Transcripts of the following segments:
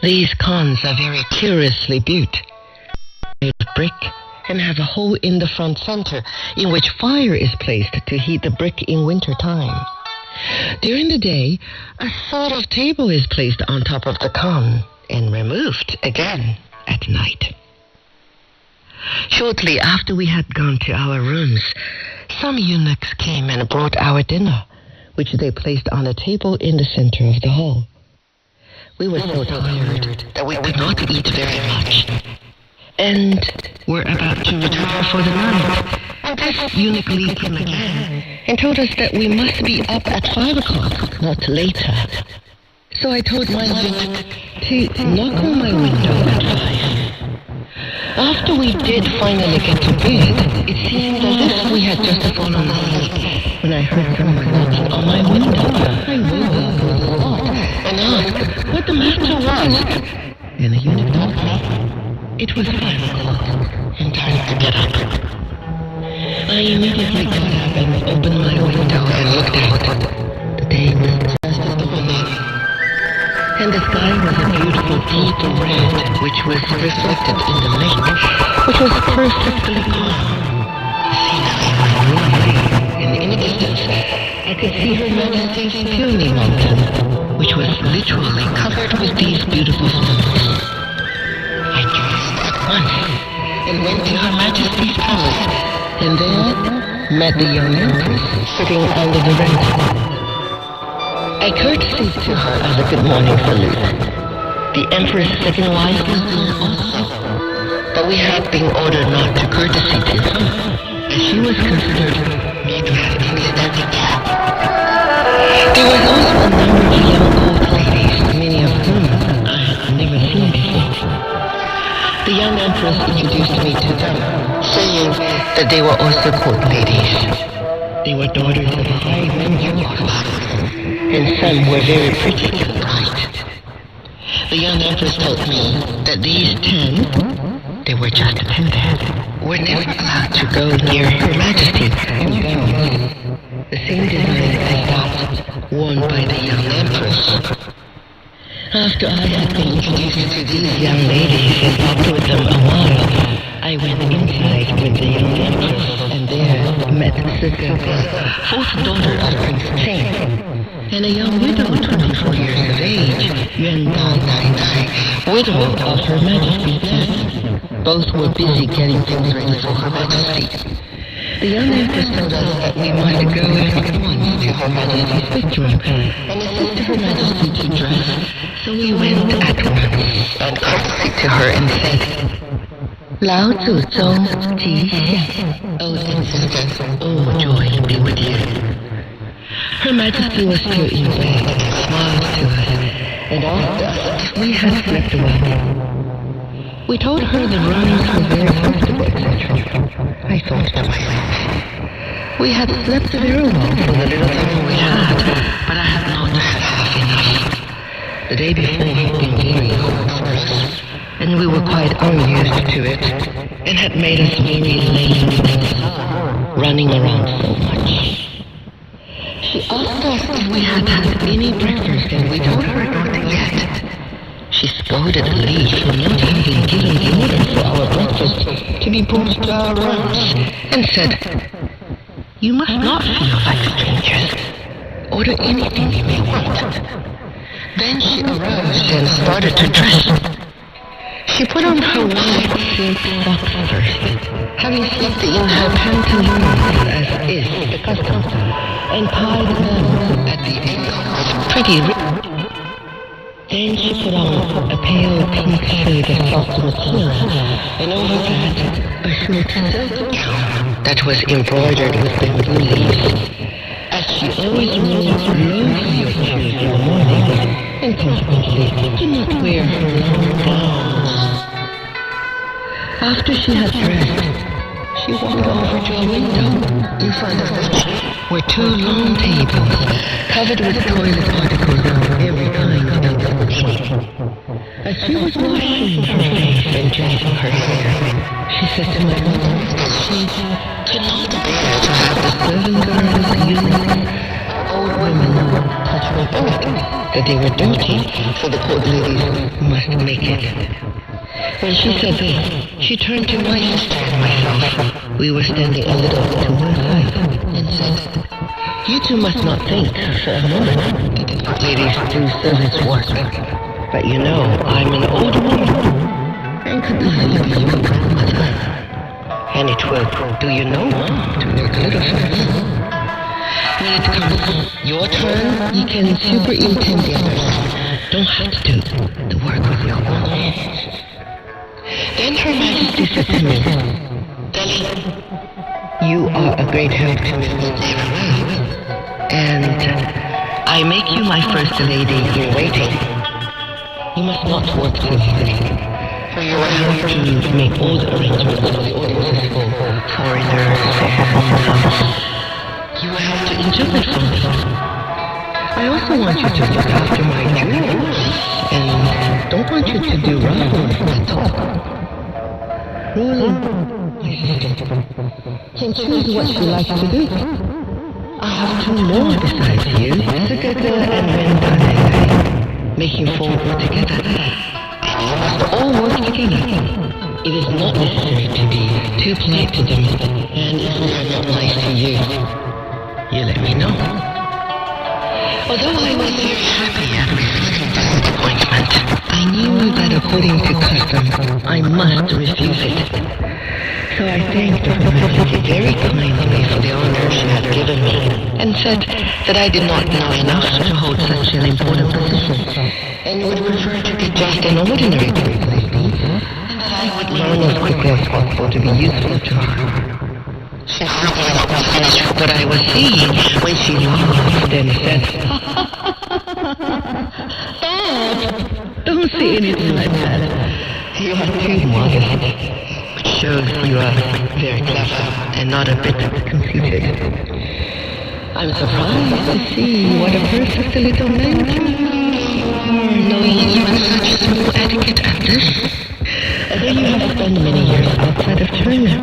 These khans are very curiously built, made of brick, and have a hole in the front center in which fire is placed to heat the brick in winter time. During the day, a sort of table is placed on top of the khan and removed again at night. Shortly after we had gone to our rooms, some eunuchs came and brought our dinner, which they placed on a table in the center of the hall. We were so tired that we could not eat very much, and were about to retire for the night. This eunuch Li came again and told us that we must be up at 5 o'clock, not later. So I told my eunuch to knock on my window at 5. After we did finally get to bed, it seemed as if we had just fallen asleep when I heard someone knocking on my window. I woke up with a start and asked what the matter was, and the eunuch told me it was 5 o'clock and time to get up. I immediately got up and opened my window and looked out. The day was just as dawning, and the sky was a beautiful deep red, which was reflected in the lake, which was perfectly calm. The scenery was lovely, and in the distance I could see Her Majesty's Peony Mountain, which was literally covered with these beautiful stones. I dressed at once and went to Her Majesty's palace, and there met the young empress sitting under the rain. I courtesied to her as a good morning salute. The empress's second wife was there also, but we had been ordered not to courtesy to her, as she was considered not to have any handicap. There was also a number of young old ladies, many of whom I had never seen before. The young empress introduced me to them, saying that they were also court ladies. They were daughters of high men and some were very pretty and bright. The young empress told me that these 10, they were just 10 then, were never allowed to go near Her Majesty in gowns, the same design as that worn by the young empress. After I had been introduced to these young ladies and talked with them a while, I went inside with the young empress, and there met Sister, fourth daughter of Prince Cheng, and a young widow, 24 years of age, Yuan Dan Nai Nai, widow of Her Majesty's death. Both were busy getting things ready for Her Majesty. The young empress told us that we might go at once to Her Majesty's bedroom and assist Her Majesty to dress. So we went at once and courtesied to her and said, Lao Tzu Zong Ji Xiang, old ancestor, oh joy be with you. Her Majesty was still in bed and smiled to us and asked us if we had slept well. We told her the rooms were very comfortable, etc. I thought to myself, we had slept very well for the little time we had, but I had not had half enough. The day before had been very hard for us, and we were quite unused to it, and had made us very lame and sore, running around so much. She asked us if we had had any breakfast, and we told her not yet. She scolded Li for not having given the order for our breakfast to be brought to our rooms, and said, You must not feel like strangers. Order anything you may want. Then she arose and started to dress. She put on her white silk socks first, having slipped in her pantaloons as is the custom, and tied them at the ankles pretty ribbon. Then she put on a pale pink shade of soft material, and over that a short silk gown that was embroidered with bamboo leaves, as she always wore low-heeled shoes in the morning, and consequently did not wear her long gowns. After she had dressed, she walked over to a window, in front of which were 2 long tables, covered with toilet articles of every kind of description. As she was washing her face and dressing her hair, she said to my mother that she could not bear to have the servant girls, eunuchs, old women touch report that they were dirty, so the court ladies must make it. When she said this, she turned to my sister and myself. We were standing a little to one side, and said, "You two must not think for a moment that the court ladies do service work. But you know, I'm an old woman, and could easily be your grandmother. And it will do you no harm to work a little first. When it comes your turn, you can superintend the others. Don't have to do the work with your own hands." Then Her Majesty said to me, "Deli, you are a great help to Mrs. Farewell, and I make you my first lady in waiting. You must not work too hard, for you will have to make all the arrangements for the audiences for foreigners and you will have to interpret for me. I also want you to look after my jewels, and don't want you to do rough work at all. Really, my sister can choose what she likes to do. I have two more besides you, Sagata and Rendane, making four together. And you must all work together. It is not necessary to be too polite to them, and if they are not nice to you, you let me know." Although I was very happy at receiving this appointment, I knew that according to custom, I must refuse it. So I thanked Her Majesty very kindly for the honor she had given me, and said that I did not know enough to hold such an important position, and would prefer to be just an ordinary court lady, and that I would learn as quickly as possible to be useful to her. She hardly let me finish what I was saying when she laughed and said, "Stop! Don't say anything like that. You are too modest, which shows you are very clever and not a bit conceited. I'm surprised to see what a perfect little mentor you are, knowing even such simple etiquette as this. Although you have spent many years outside of China."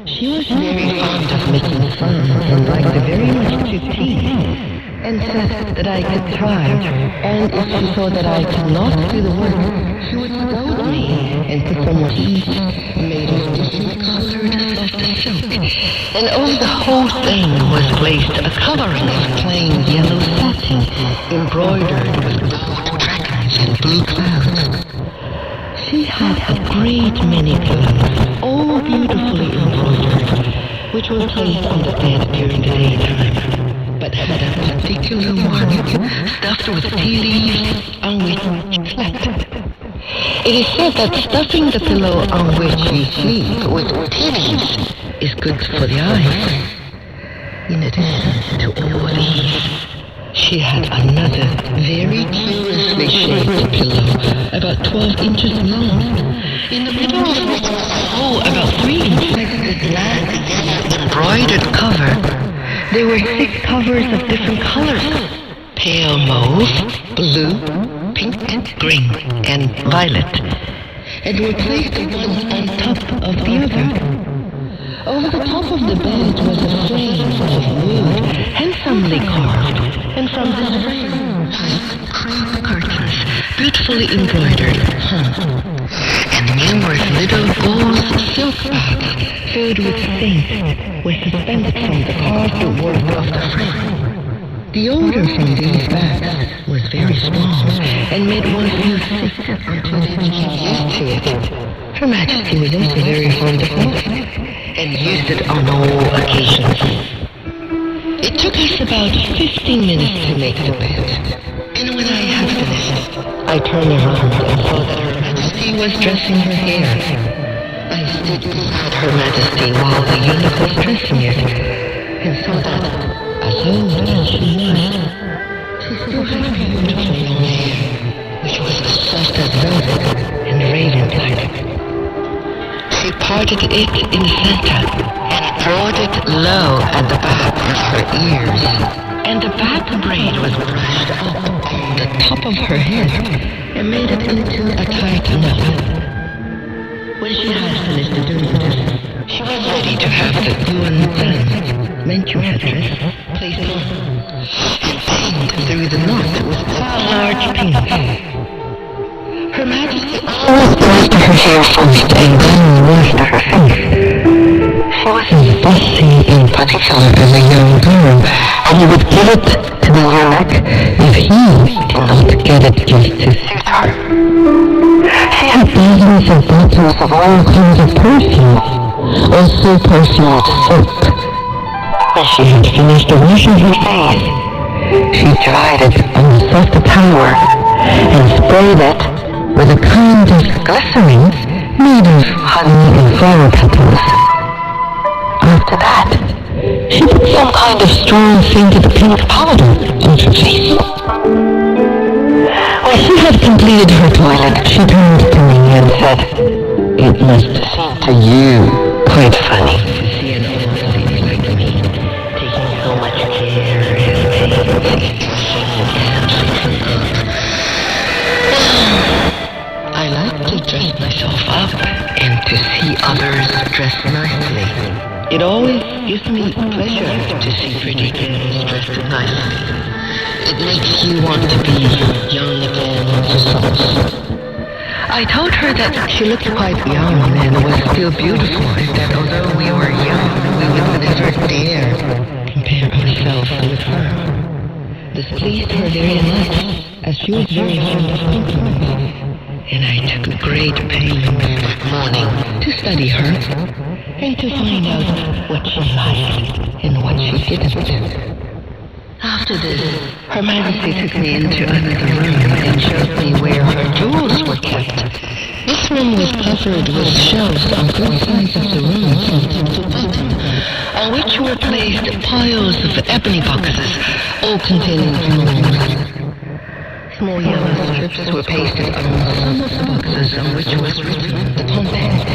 She was very fond of making fun and liked very much to tease, and said that I could try, and if she saw that I could not do the work, she would scold me and put some teeth made of different colored soft silk, and over the whole thing was placed a covering of plain yellow satin, embroidered with gold dragons and blue clouds. She had a great many clothes, all beautifully embroidered, which were placed on the bed during the daytime, but had a particular one stuffed with tea leaves on which she slept. It is said that stuffing the pillow on which you sleep with tea leaves is good for the eyes. In addition to all these, she had another very curiously shaped pillow, about 12 inches long, in the middle of which was a hole about 3 inches. The black, yellow, embroidered cover. There were 6 covers of different colors: pale mauve, blue, pink, green, and violet, and were placed one on top of the other. Over the top of the bed was a frame of wood, handsomely carved, and from this frame hung crepe curtains, beautifully embroidered, hung, and numerous little gauze silk bags filled with things were suspended from the carved work of the frame. The odor from these bags was very strong, and made one feel sick until they became used to it. Her Majesty was also very fond of coffee, and used it on all occasions. It took us about 15 minutes to make the bed, and when I had finished, I turned around and saw that Her Majesty was dressing her hair. I stood beside Her Majesty while the eunuch was dressing it, and saw that, as old as she was, she still had beautiful long hair, which was as soft as velvet and raven black. She parted it in the center and brought it low at the back of her ears, and the back braid was brushed up on the top of her head and made it into a tight knot. When she had finished doing this, she was ready to have the yuan zhen, Manchu headdress, placed on, and then the hair first and then washed her face. She wasn't fussy in particular as a young girl, and he would give it to the eunuch if he did not get it just to suit her. She had dozens of bottles of all kinds of perfume, also perfumed soap. When she had finished washing her face, she dried it on a soft towel and sprayed it with a kind of glycerin made of honey and flower petals. After that, she put some kind of strong scented pink powder on her face. When she had completed her toilet, she turned to me and said, "It must seem to you quite funny to see an old lady like me taking so much care and pains. I like to dress myself up and to see others dress nicely. It always gives me pleasure to see pretty girls dressed nicely. It makes you want to be young again and so on." I told her that she looked quite young and was still beautiful, and that although we were young, we would never dare compare ourselves with her. This pleased her very much, as she was very fond of compliments, and I took great pains that morning to study her and to find out what she liked and what she didn't. After this, Her Majesty took me into another room and showed me where her jewels were kept. This room was covered with shelves on both sides of the room from top to bottom, on which were placed piles of ebony boxes, all containing jewels. Small yellow strips were pasted on some of the boxes on which was written the contents.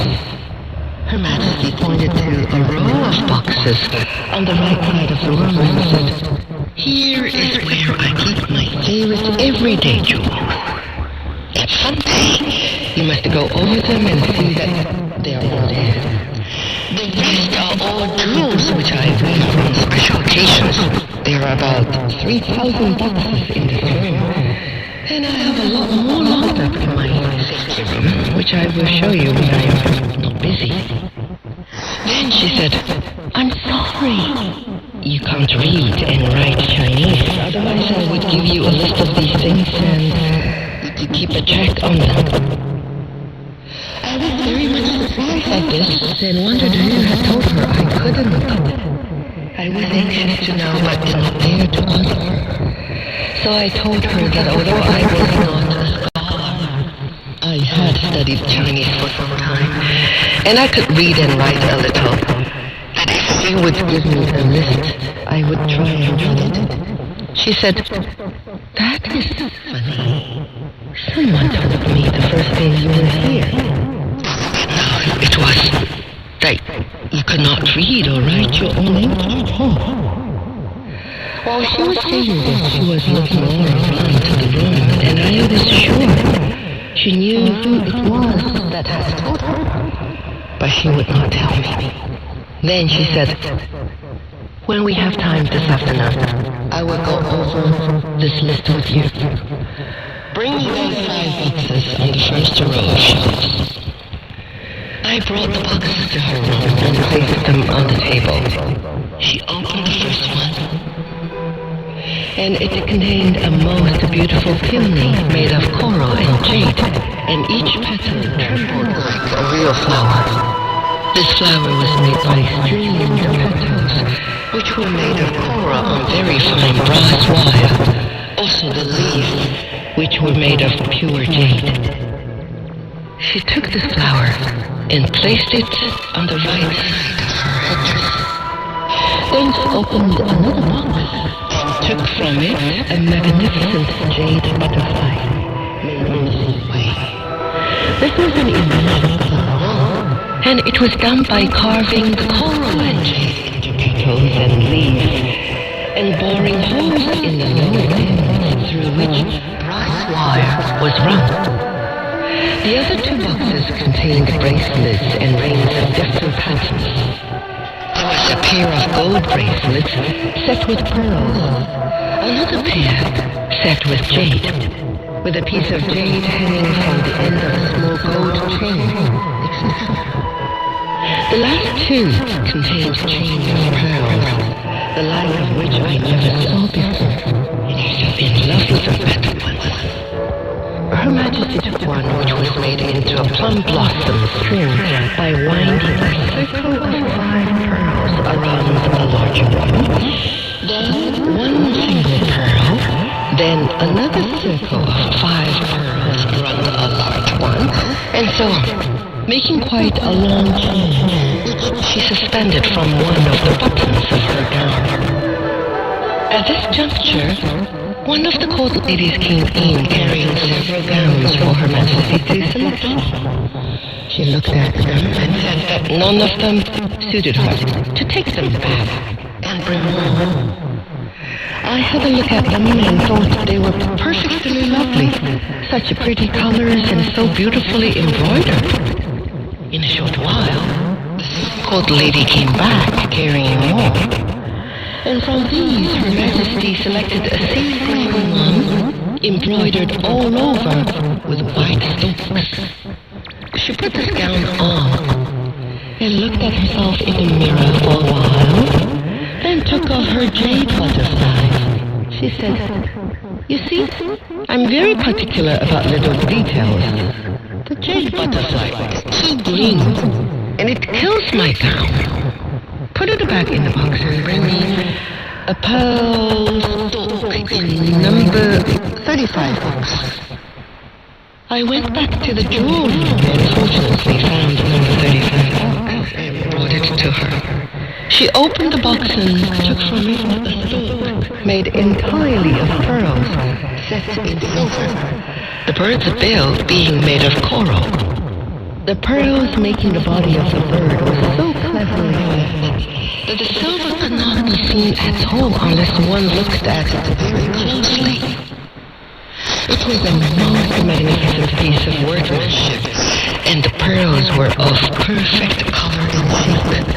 Her Majesty pointed to a row of boxes on the right side of the room and said, "Here is where I keep my favorite everyday jewels. If someday you must go over them and see that they are all there. The rest are all jewels which I wear on special occasions. There are about 3,000 boxes in this room, and I have a lot more locked up in my safety room, which I will show you when I am not busy." Then she said, "I'm sorry. You can't read and write Chinese, otherwise I would give you a list of these things and you could keep a track on them." I was very much surprised at this and wondered who had told her I couldn't. I was anxious to know but did not dare to ask her. So I told her that although I was not a scholar, I had studied Chinese for some time, and I could read and write a little. That if she would give me a list, I would try and read it. She said, "That is funny. Someone told me the first day you were here." No, it was that you could not read or write your own English at home. While she was saying this, she was looking all around the room, and I was sure she knew who it was that had told her, but she would not tell me. Then she said, "When we have time this afternoon, I will go over this list with you. Bring me those 5 boxes on the first row of shelves." I brought the boxes to her room and placed them on the table. She opened the first one, and it contained a most beautiful peony made of coral and jade, and each petal trembled like a real flower. This flower was made by streamed petals, which were made of coral on very fine brass wire, also the leaves, which were made of pure jade. She took the flower and placed it on the right side of her headdress. Then she opened another box and took from it a magnificent jade butterfly made in the same way. This was an invention of her own, and it was done by carving the coral and jade into petals and leaves, and boring holes in the lower ends through which brass wire was run. The other 2 boxes contained bracelets and rings of different patterns. There was a pair of gold bracelets set with pearls, another pair set with jade, with a piece of jade hanging from the end of a small gold chain, etc. The last two contained chains of pearls, the like of which I never saw before, and I fell in love with them at once. Her Majesty took one which was made into a plum blossom string by winding a circle of 5 pearls around a larger one, then one single pearl, then another circle of 5 pearls around a large one, and so on, making quite a long chain, which she suspended from one of the buttons of her gown. At this juncture, one of the court ladies came in carrying several gowns for Her Majesty to select from. She looked at them and said that none of them suited her, to take them back and bring more. I had a look at them and thought they were perfectly lovely, such pretty colors and so beautifully embroidered. In a short while, the court lady came back carrying more. And from these, Her Majesty selected a sea green one, embroidered all over with white stones. She put this gown on, and looked at herself in the mirror for a while, then took off her jade butterfly. She said, "You see, I'm very particular about little details. The jade butterfly is too green, and it kills my gown. Put it back in the box and bring me a pearl stalk in number 35 box." I went back to the jewel room and fortunately found number 35 box and brought it to her. She opened the box and took from it a stalk made entirely of pearls set in silver, the bird's bill being made of coral. The pearls making the body of the bird was so cleverly crafted that the silver could not be seen at all unless one looked at it very closely. It was a most magnificent piece of workmanship, and the pearls were of perfect color and shape.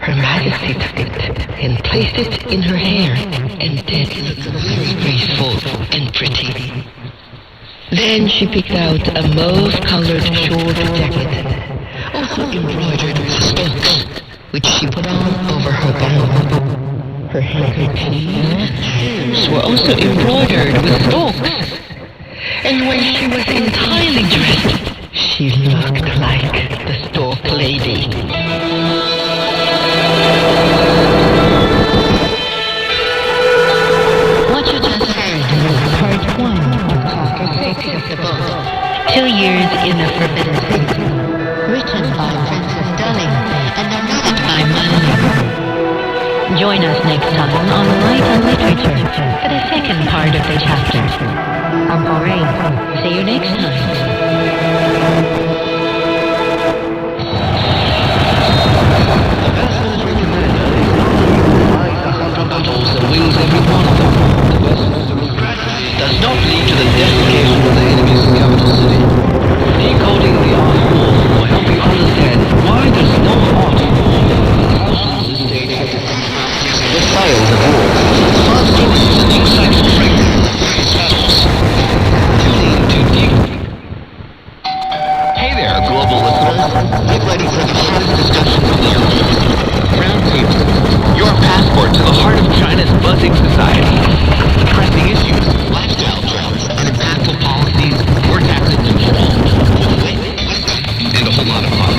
Her Majesty took it and placed it in her hair, and did look very graceful and pretty. Then she picked out a mauve-colored short jacket, also embroidered with stalks, which she put on over her gown. Her handkerchief and shoes were also embroidered with stalks. And when she was entirely dressed, she looked like the Stork Lady. What you just heard was part 1 of chapter 6 of the book, 2 Years in the Forbidden City, written by Princess Darling and narrated by Marlene. Join us next time on Light and Literature for the second part of the chapter. I'm Maureen. See you next time. Battles and wins every one of them. The Westminster strategy does not lead to the desiccation of the enemy's capital city. Decoding the art form will help you understand why there's no art form in thousands of stages. The styles of war, smart stories and insightful breakdown of various battles. Tune in to Deep. Hey there, global listeners. Get ready for the hottest discussions of the year. Roundtable, your passport to the heart of China's buzzing society. The pressing issues, lifestyle trends, and impactful policies, war tactics, and a whole lot of fun.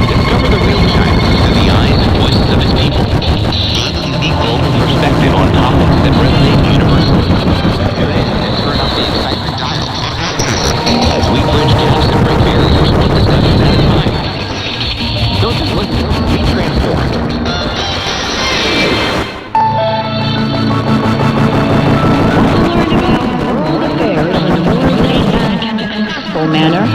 Discover the real China through the eyes and voices of its people. Gain a unique global perspective on topics that resonate universally. Tune in and turn up the excitement dialogue. As we bridge gaps and break barriers one discussion at a time. Don't just listen, be transformed. Manner.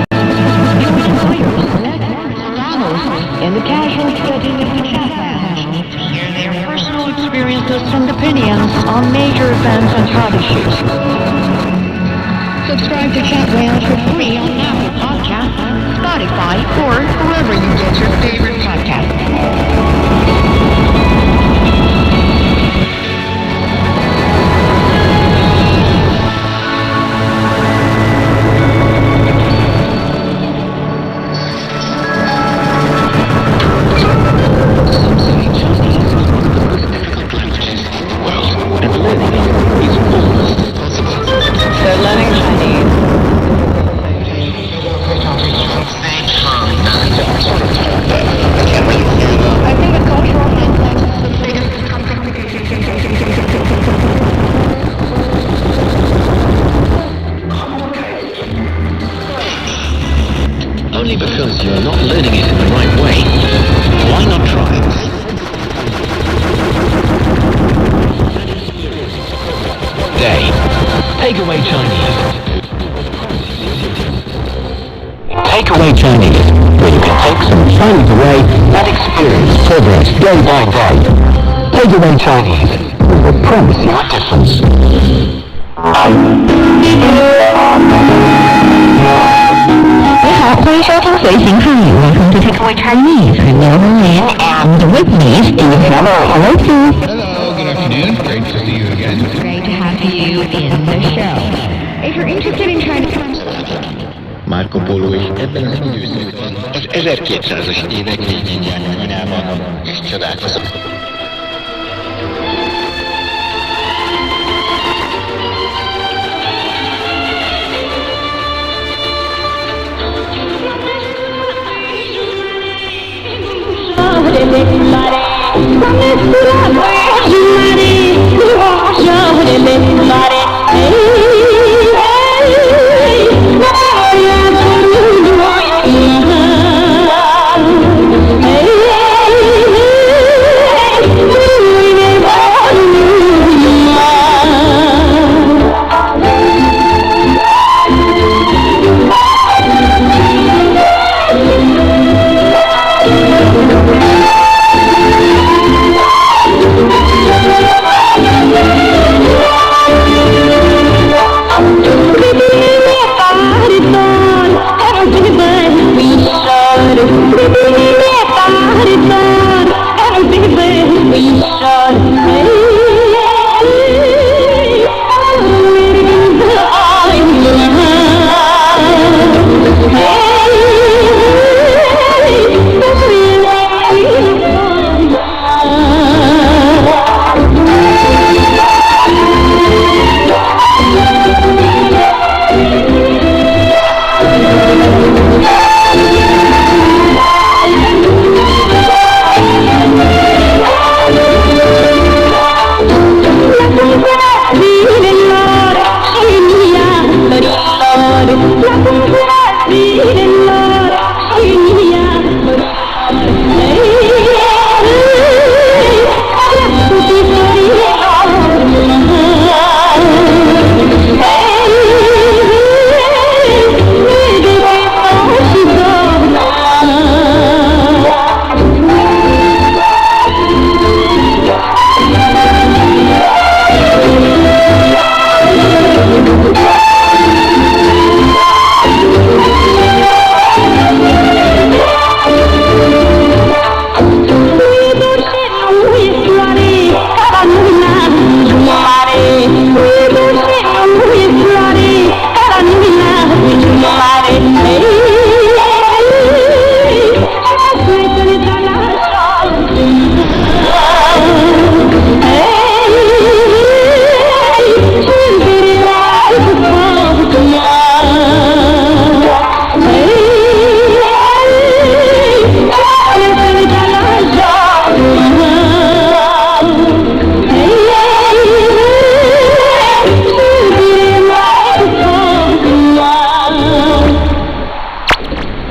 In the casual setting of the chat to hear their personal experiences and opinions on major events and hot issues. Subscribe to Chat Lounge for free on Apple Podcasts, Spotify, or wherever you get your favorite podcasts. you're not learning it in the right way, why not try Day. Takeaway Chinese. Takeaway Chinese, where you can take some Chinese away and experience progress day by day. Takeaway Chinese, we will promise you a difference. 你好，欢迎收听随行汉语 Welcome to Takeaway Chinese. I'm Melvin Lin, and with me is Steve Hello. Hello, Steve. Hello, good afternoon. Great to see you again. Great to have you in the show. If you're interested in trying to... Marco Polo is ebben az időszakban az 1200-as évek végén járt Kínában, és csodálkozott.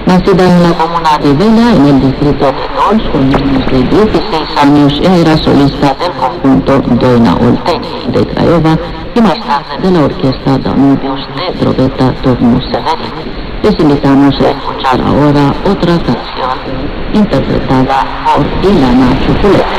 Nacida en la comuna de Vela, en el distrito de Dol, con menos de 16 años era solista del conjunto Doina Olteni de Craiova y más tarde de la orquesta Danubius de Drobeta Turnus Severin. Les invitamos a escuchar ahora otra canción interpretada por Ilana Ciuculete.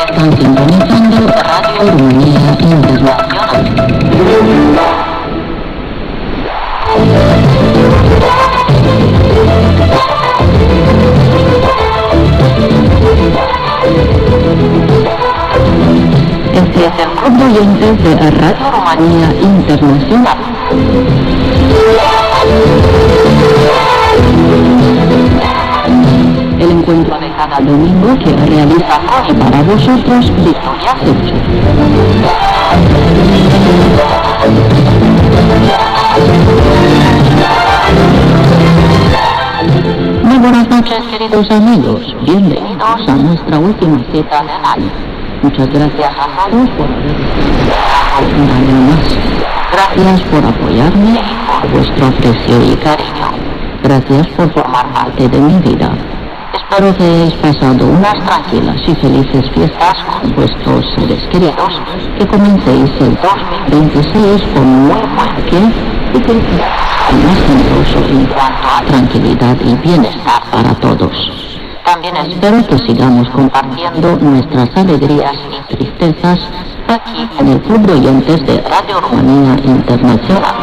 Están sintonizando Radio Rumanía Internacional. Este es el club de oyentes de Radio Rumanía Internacional. El encuentro de cada domingo que realiza hoy para vosotros Victoria Seucho. Muy buenas noches, queridos amigos. Bienvenidos a nuestra última cita del año. Muchas gracias a todos por haber estado un año más. Gracias por apoyarme y por vuestro aprecio y cariño. Gracias por formar parte de mi vida. Espero que hayáis pasado unas tranquilas y felices fiestas con vuestros seres queridos, que comencéis el 2026 con muy buen pie y que sea más generoso en cuanto a tranquilidad y bienestar para todos. También espero que sigamos compartiendo nuestras alegrías y tristezas aquí en el Club de Oyentes de Radio Rumanía Internacional.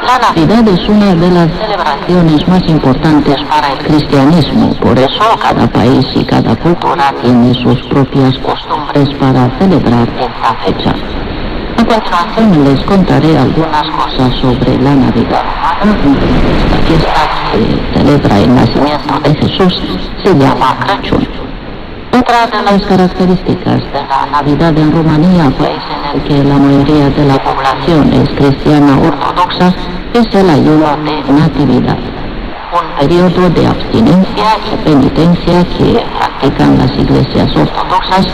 La Navidad es una de las celebraciones más importantes para el cristianismo, por eso cada país y cada cultura tiene sus propias costumbres para celebrar esta fecha. A continuación les contaré algunas cosas sobre la Navidad romana. Esta fiesta que celebra el nacimiento de Jesús se llama Crăciun. Otra de las características de la Navidad en Rumanía, país en el que la mayoría de la población es cristiana ortodoxa, es el ayuno de Natividad, un periodo de abstinencia y penitencia que practican las iglesias ortodoxas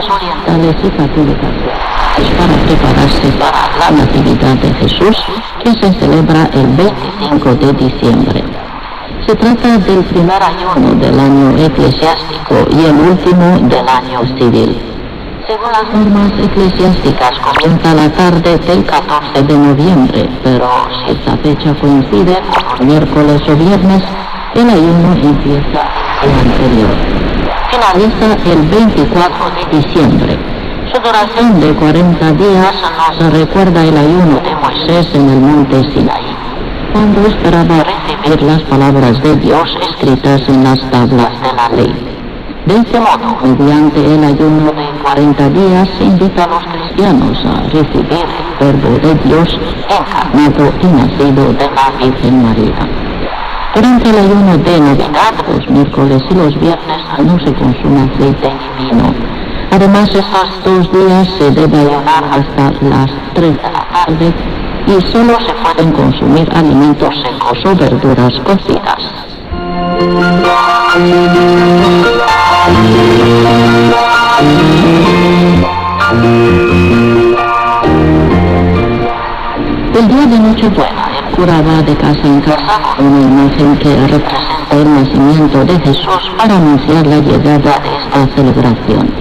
orientales y católicas para prepararse para la Natividad de Jesús, que se celebra el 25 de diciembre. Se trata del primer ayuno del año eclesiástico y el último del año civil. Según las normas eclesiásticas, comienza la tarde del 14 de noviembre, pero si esta fecha coincide con miércoles o viernes, el ayuno empieza el anterior. Finaliza el 24 de diciembre. Su duración de 40 días nos recuerda el ayuno de Moisés en el monte Sinaí, cuando esperaba recibir las palabras de Dios escritas en las tablas de la ley. De este modo, mediante el ayuno de 40 días, se invita a los cristianos a recibir el verbo de Dios encarnado y nacido de la Virgen María. Durante el ayuno de Navidad, los miércoles y los viernes no se consume aceite ni vino. Además, estos 2 días se debe ayunar hasta las 3 de la tarde y solo se pueden consumir alimentos secos o verduras cocidas. El día de Nochebuena, el cura va de casa en casa con una imagen que representa el nacimiento de Jesús para anunciar la llegada de esta celebración.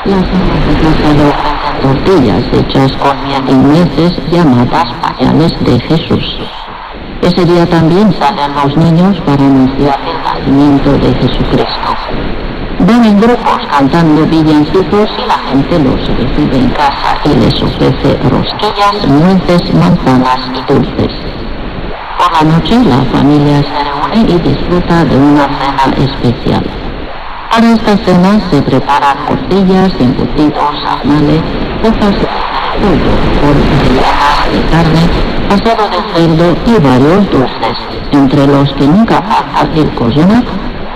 Las amas de casa le ofrecen tortillas hechas con miel y nueces llamadas pañales de Jesús. Ese día también salen los niños para anunciar el nacimiento de Jesucristo. Van en grupos cantando villancicos y la gente los recibe en casa y les ofrece rosquillas, nueces, manzanas y dulces. Por la noche la familia se reúne y disfruta de una cena especial. Para esta cena se preparan costillas, embutidos, tamales, hojas de pollo, rellenas de carne, asado de cerdo y varios dulces, entre los que nunca falta el collona,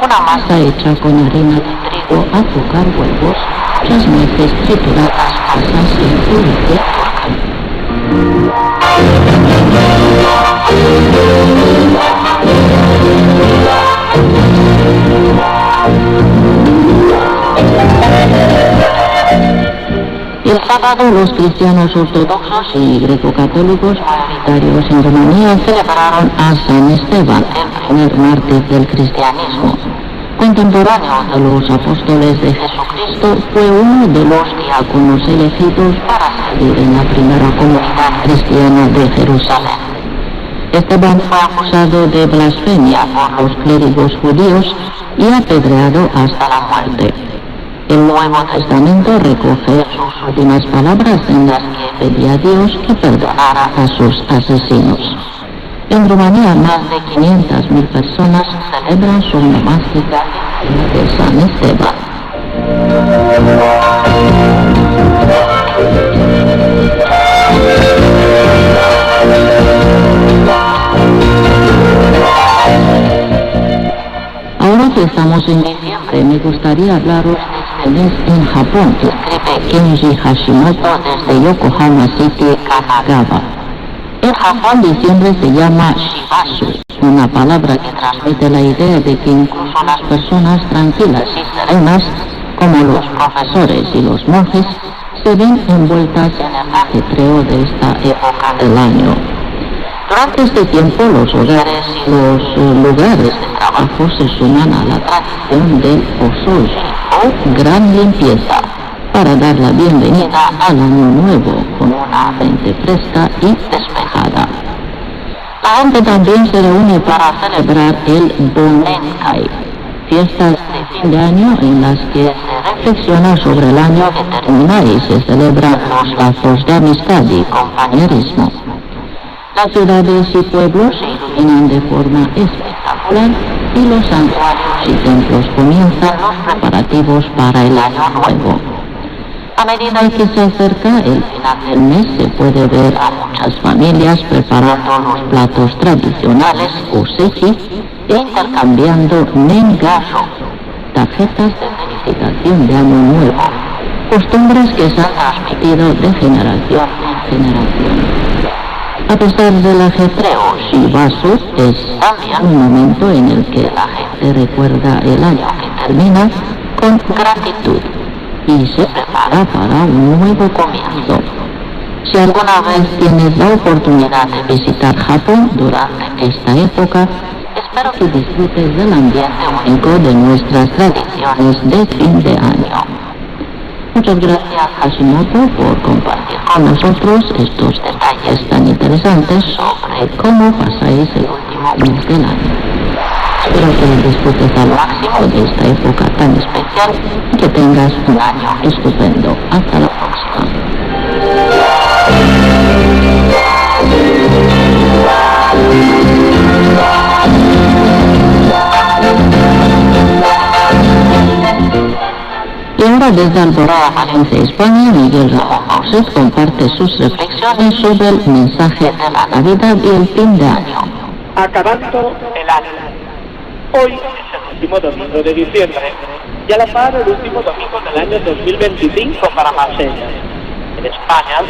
una masa hecha con harina de trigo, azúcar, huevos, muchas nueces trituradas, pasas y dulce. El sábado los cristianos ortodoxos y greco-católicos mayoritarios en Rumanía celebraron a San Esteban, el primer mártir del cristianismo. Contemporáneo de los apóstoles de Jesucristo, fue uno de los diáconos elegidos para servir en la primera comunidad cristiana de Jerusalén. Esteban fue acusado de blasfemia por los clérigos judíos y apedreado hasta la muerte. El Nuevo Testamento recoge sus últimas palabras en las que pedía a Dios que perdonara a sus asesinos. En Rumanía, más de 500.000 personas celebran su onomástica de San Esteban. Ahora que estamos en diciembre, me gustaría hablaros de este mes en Japón, que escribe Kenji Hashimoto desde Yokohama City, Kanagawa. En Japón, diciembre se llama Shibasu, una palabra que transmite la idea de que incluso las personas tranquilas y serenas, como los profesores y los monjes, se ven envueltas en el ajetreo de esta época del año. Durante este tiempo, los hogares y los lugares de trabajo se suman a la tradición del Osoji, o gran limpieza, para dar la bienvenida al año nuevo con una mente fresca y despejada. La gente también se reúne para celebrar el Bonenkai, fiestas de fin de año en las que se reflexiona sobre el año que termina y se celebran los lazos de amistad y compañerismo. Las ciudades y pueblos se iluminan de forma espectacular y los santuarios y templos comienzan los preparativos para el año nuevo. A medida que se acerca el final del mes, se puede ver a muchas familias preparando los platos tradicionales o sechi e intercambiando nengasho, tarjetas de felicitación de año nuevo, costumbres que se han transmitido de generación en generación. A pesar del ajetreo, Shibasu es también un momento en el que la gente recuerda el año que termina con gratitud y se prepara para un nuevo comienzo. Si alguna vez tienes la oportunidad de visitar Japón durante esta época, espero que disfrutes del ambiente único de nuestras tradiciones de fin de año. Muchas gracias, Hashimoto, por compartir con nosotros estos detalles tan interesantes sobre cómo pasáis el último mes del año. Espero que disfrutes al máximo de esta época tan especial y que tengas un año estupendo. Hasta la próxima. Y ahora desde Alborada, Valencia, España, Miguel Ramón Moses comparte sus reflexiones sobre el mensaje de la Navidad y el fin de año. Acabando el año. Hoy es el último domingo de diciembre y a la par el último domingo del año 2025 para Marsella. En España,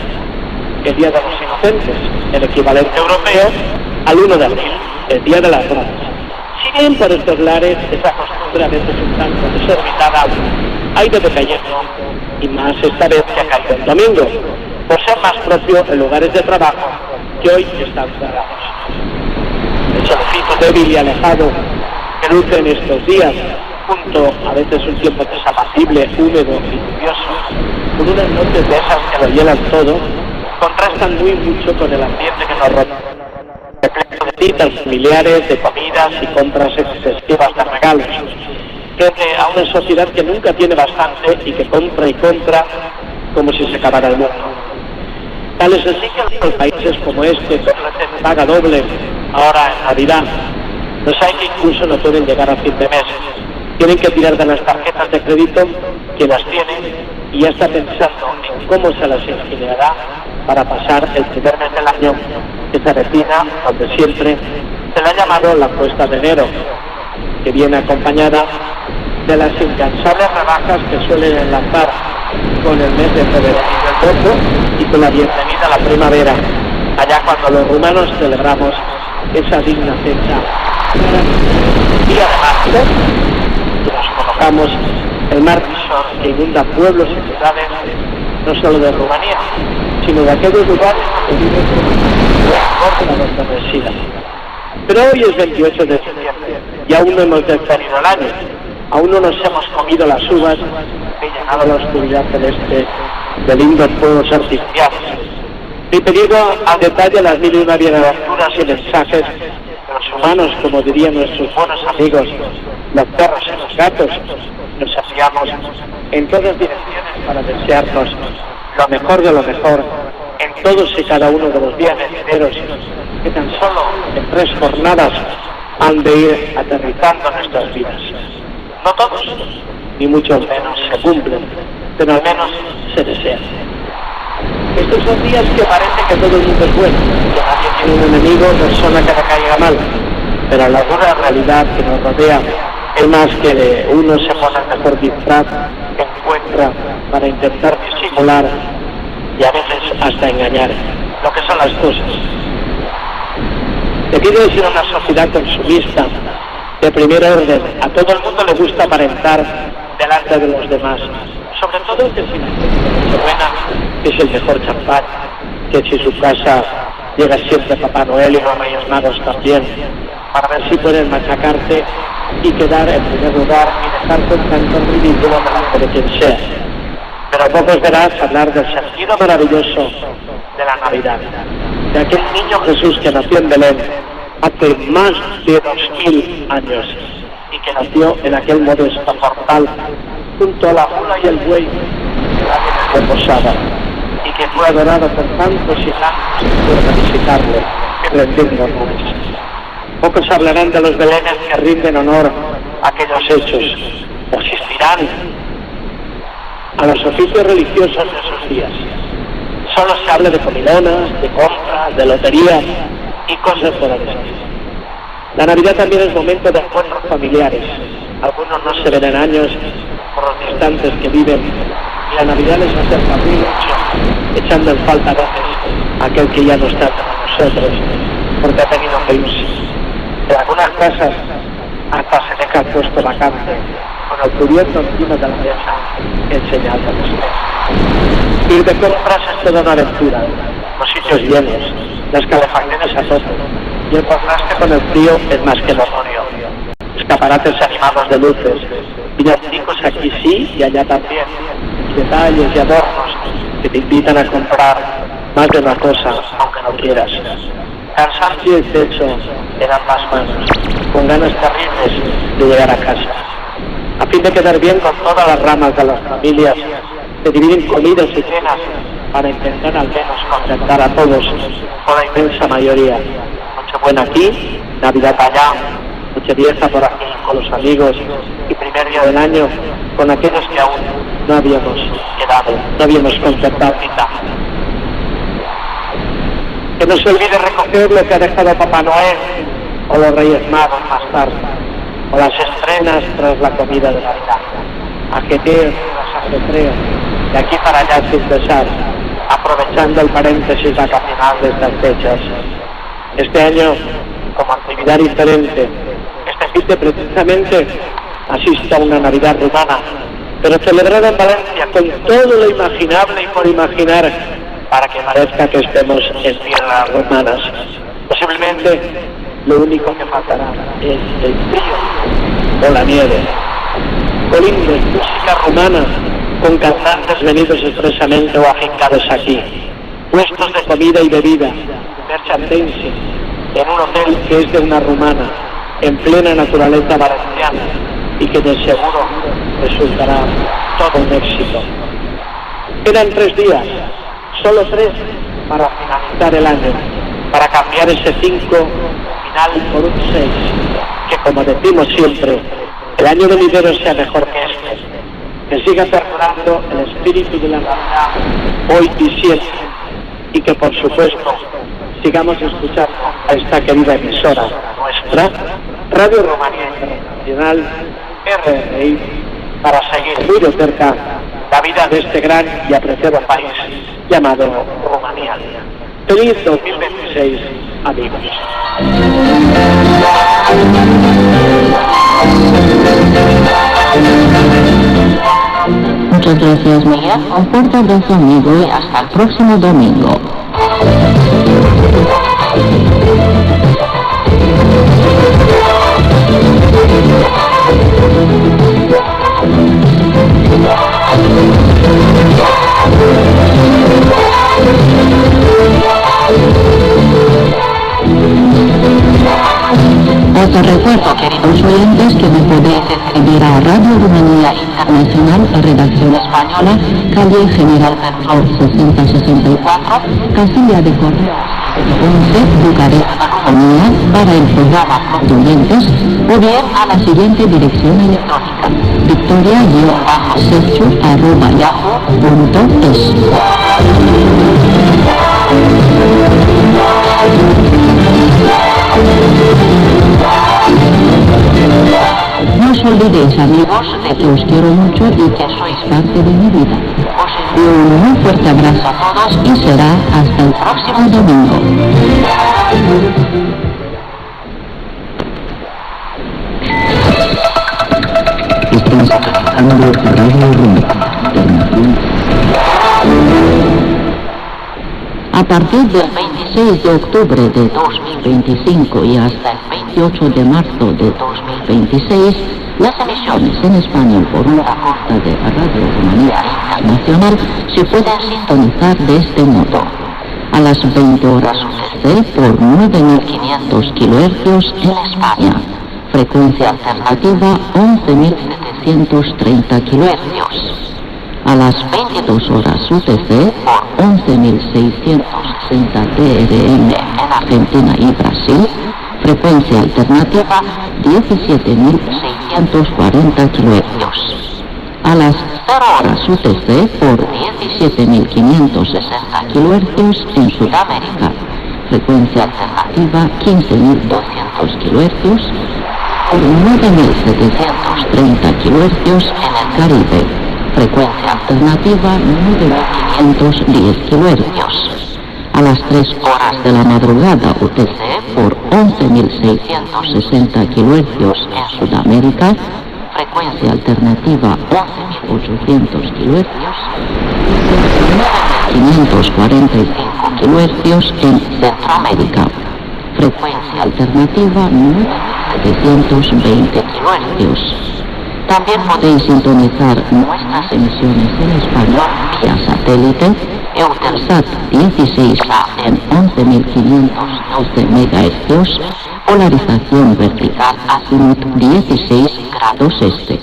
el Día de los Inocentes, el equivalente europeo al 1 de abril, el Día de las Bromas. Si bien por estos lares esa costumbre a veces un tanto desorbitada ha ido decayendo, y más esta vez que ha caído el domingo, por ser más propio en lugares de trabajo que hoy están cerrados. El solecito débil y alejado que luce en estos días, junto a veces un tiempo desapacible, húmedo y lluvioso, con unas noches de esas que lo llenan todo, contrastan muy mucho con el ambiente que nos rodea, repleto de citas familiares, de comidas y compras excesivas de regalos, frente a una sociedad que nunca tiene bastante y que compra y compra como si se acabara el mundo. Tal es así que los países como este, que ofrecen paga doble ahora en Navidad, los hay que incluso no pueden llegar a fin de mes. Tienen que tirar de las tarjetas de crédito que las tienen y ya está pensando en cómo se las ingeniará para pasar el primer mes del año que se avecina, donde siempre se le ha llamado la cuesta de enero, que viene acompañada de las incansables rebajas que suelen enlazar con el mes de febrero y con la bienvenida a la primavera, allá cuando los rumanos celebramos esa digna fecha. Y además, nos colocamos el mar que inunda pueblos y ciudades, no solo de Rumanía, sino de aquellos lugares donde viven donde resida. Pero hoy es 28 de diciembre y aún no hemos despedido el año, aún no nos hemos comido las uvas ni llenado la oscuridad celeste de lindos fuegos artificiales, ni pedido a detalle las mil y una bienaventuras y mensajes de los humanos, como dirían nuestros buenos amigos, los perros y los gatos. Nos enviamos en todas direcciones para desearnos lo mejor de lo mejor en todos y cada uno de los días venideros que tan solo en 3 jornadas han de ir aterrizando en nuestras vidas. No todos, ni mucho menos se cumplen, pero al menos se desean. Estos son días que parece que todo el mundo es bueno, que nadie tiene un enemigo o persona que le caiga mal, pero la dura realidad que nos rodea es más que uno se pone el mejor disfraz que encuentra para intentar disimular y a veces hasta engañar lo que son las cosas. Debido a ser una sociedad consumista de primer orden, a todo el mundo le gusta aparentar delante de los demás, sobre todo que si la gente buena, que es el mejor champán, que si su casa llega siempre Papá Noel y los Reyes Magos también, para ver si pueden machacarte y quedar en primer lugar y dejar con tanto ridículo delante de quien sea. Pero pocos verás hablar del sentido maravilloso de la Navidad, de aquel niño Jesús que nació en Belén hace más de 2000 años y que nació en aquel modesto portal junto a la mula y el buey que nadie reposaba y que fue adorado por tantos y tantos que fueron a visitarle y rendiendo honores. Pocos hablarán de los belenes que rinden honor a aquellos hechos, o asistirán a los oficios religiosos de esos días. Solo se habla de comilonas, de compras, de loterías y cosas por el estilo. La Navidad también es momento de encuentros familiares. Algunos no se ven en años por los distantes que viven y la Navidad les acerca muy mucho, echando en falta a veces aquel que ya no está con nosotros porque ha tenido que irse. En algunas casas hasta se deja el puesto vacante con el cubierto encima de la mesa en señal de respeto. Ir de compras es toda una aventura, los sitios llenos, las calefacciones a tope y el contraste con el frío es más que notorio. Escaparates animados de luces, villancicos aquí sí y allá también, detalles y adornos que te invitan a comprar más de una cosa aunque no quieras. Cansancio y techo en ambas manos, con ganas terribles de llegar a casa. A fin de quedar bien con todas las ramas de las familias, se dividen comidas y cenas para intentar al menos contentar a todos, o la inmensa mayoría. Nochebuena aquí, Navidad allá, Nochevieja por aquí con los amigos y primer día del año con aquellos que aún no habíamos quedado, no habíamos concertado cita. Que no se olvide recoger lo que ha dejado Papá Noel o los Reyes Magos más tarde, o las estrenas tras la comida de Navidad. Ajeteos tras ajetreos, de aquí para allá sin cesar, aprovechando el paréntesis vacacional de estas fechas. Este año, como actividad diferente, este fin de precisamente asisto a una Navidad rumana, pero celebrada en Valencia con todo lo imaginable y por imaginar, para que parezca que estemos en tierras romanas. Posiblemente lo único que faltará es el frío o la nieve. Colindes, música rumana, con cantantes venidos expresamente o afincados aquí. Puestos de comida y bebida, merchandising, en un hotel que es de una rumana, en plena naturaleza valenciana, y que de seguro resultará todo un éxito. Quedan 3 días, solo 3 para finalizar el año, para cambiar ese 5 final por un 6, que como decimos siempre, el año venidero sea mejor que este, que siga perdurando el espíritu de la Navidad hoy y siempre, y que por supuesto sigamos escuchando a esta querida emisora nuestra, Radio Rumanía Internacional, RRI, para seguir muy de cerca la vida de este gran y apreciado país llamado Rumanía. Feliz 2026, amigos. Muchas gracias, Miguel. Un fuerte abrazo, amigo, y hasta el próximo domingo. Os recuerdo, queridos oyentes, que me podéis escribir a Radio Rumanía Internacional, redacción española, calle General Petro 6064, casilla de correo 11, Bucarest, Rumanía, para el programa Oyentes, o bien a la siguiente dirección electrónica: victoria-sechu@yahoo.es. No os olvidéis, amigos, de que os quiero mucho y que sois parte de mi vida. Os envío un muy fuerte abrazo a todos y será hasta el próximo domingo. Están sintonizando Radio Rumanía. A partir del 26 de octubre de 2025 y hasta el 28 de marzo de 2026, las emisiones en español por onda corta de Radio Rumanía Internacional se pueden sintonizar de este modo: a las 20 horas UTC por 9.500 kHz en España, frecuencia alternativa 11.730 kHz. A las 22 horas UTC por 11.660 TRM en Argentina y Brasil, frecuencia alternativa 17.640 kHz. A las 0 horas UTC por 17.560 kHz en Sudamérica, frecuencia alternativa 15.200 kHz, por 9.730 kHz en el Caribe, frecuencia alternativa 9.510 kHz. A las 3 horas de la madrugada UTC por 11.660 kHz en Sudamérica, frecuencia alternativa 11.800 kHz, 9.545 kHz en Centroamérica, frecuencia alternativa 9.720 kHz. También podéis sintonizar nuestras emisiones en español vía satélite, Eutelsat 16A en 11.512 MHz, polarización vertical azimut 16 grados este,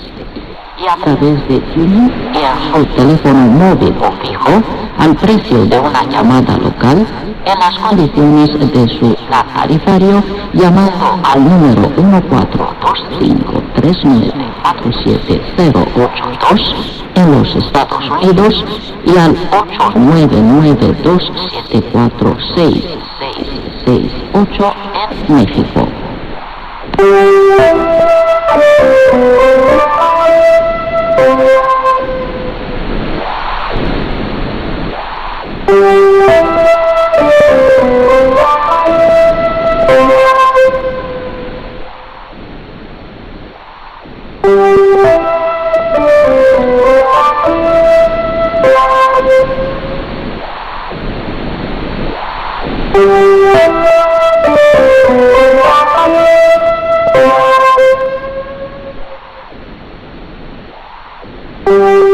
y a través de TuneIn y en su teléfono móvil o fijo al precio de una llamada local, en las condiciones de su plan tarifario, llamando al número 1425394782 en los Estados Unidos y al 89927466668 en México. Thank you.